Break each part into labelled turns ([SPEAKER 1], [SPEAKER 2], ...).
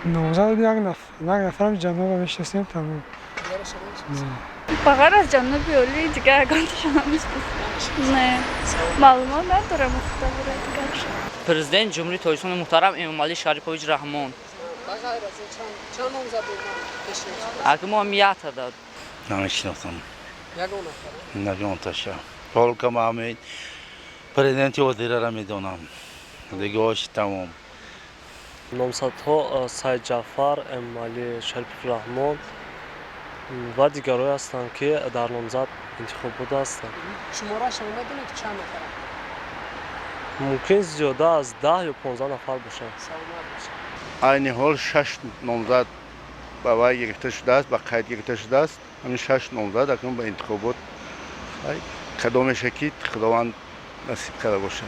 [SPEAKER 1] نامزد یک نفرم جناب میشناسیم تمام.
[SPEAKER 2] فقط از جناب اولی دیگه اکانتشون هم میشناسیم. نه معلومات ندارم مختبره دیگرش.
[SPEAKER 3] Prezident Cumhuriyet Toysun Muhtaram Emomali Sharipovich Rahmon.
[SPEAKER 4] چند نامزد میشناسید؟
[SPEAKER 3] Akım miyata da.
[SPEAKER 5] نمیشناسم.
[SPEAKER 4] یگان نفر.
[SPEAKER 5] نگم تاشا. حال کم همه پرزیدنتی وزیر را میدونم. دیگه آش تمام.
[SPEAKER 6] نامزدها سید جعفر، امامعلی شریف رحمان و دیگرایی هستند که در نامزد انتخاب بوده هستند.
[SPEAKER 4] شماره شما میدونید چند نفر؟
[SPEAKER 6] ممکن زیاده از 10 یا 15 نفر باشند.
[SPEAKER 4] سلامت باشید.
[SPEAKER 5] این حال 6 نامزد با وی گرفته شده است، با قید گرفته شده است. همین 6 نامزد اکنون به انتخابات کدام شکیت خداوند نصیب کرده باشد.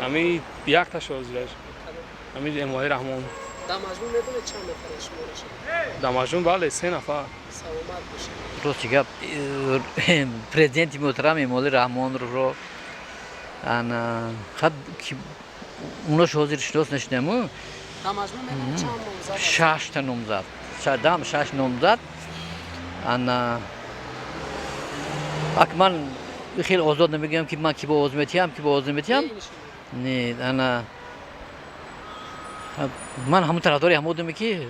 [SPEAKER 7] امی یک تاش وزیرش امی امامعلی رحمان.
[SPEAKER 4] در مجموع میدونید چند نفر شماره شما؟
[SPEAKER 7] در مجموع بله 3 نفر.
[SPEAKER 4] سلامت باشید.
[SPEAKER 3] Просто я президент Muhtaram Emomali Rahmon رو انا خد اوناش حاضر شناس نشدم.
[SPEAKER 4] در مجموع میدونید چند نامزد؟
[SPEAKER 3] 6 تا نامزد. شدم 6 نامزد. انا من خیلی آزاد نمیگم که من کی با آزمتیم کی با آزمتیم. نه انا من همون طرفداری همودم که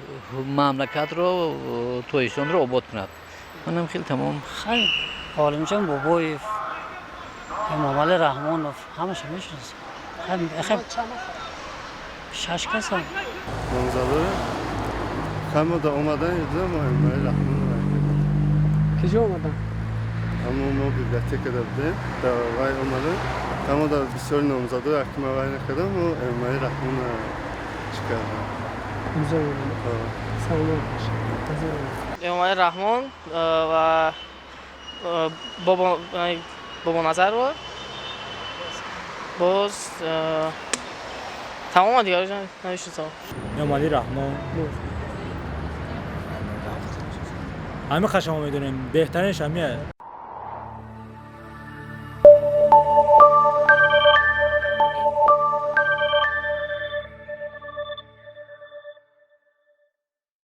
[SPEAKER 3] مملکت رو تویسون رو آباد کند. منم خیلی تمام.
[SPEAKER 8] خیلی عالم جان بابای امامعلی رحمان همش میشناسم. خیلی
[SPEAKER 4] چند نفر؟
[SPEAKER 8] 6 کس هم.
[SPEAKER 9] نامزدای همه دا اومدن اینجا امامعلی رحمان
[SPEAKER 4] کجا اومدن؟
[SPEAKER 9] همه ما بیبلیتک دادیم در وای اومدن همه دا بسیار نامزدای اکی ما وای نکردم و امامعلی رحمان چکردم.
[SPEAKER 4] امضا اومدن. سلامت باشید.
[SPEAKER 3] امامعلی رحمان و بابا نظر رو باز تمام دیگه نمیشناسم.
[SPEAKER 10] امامعلی رحمان همه خشم میدونیم بهترینش همیه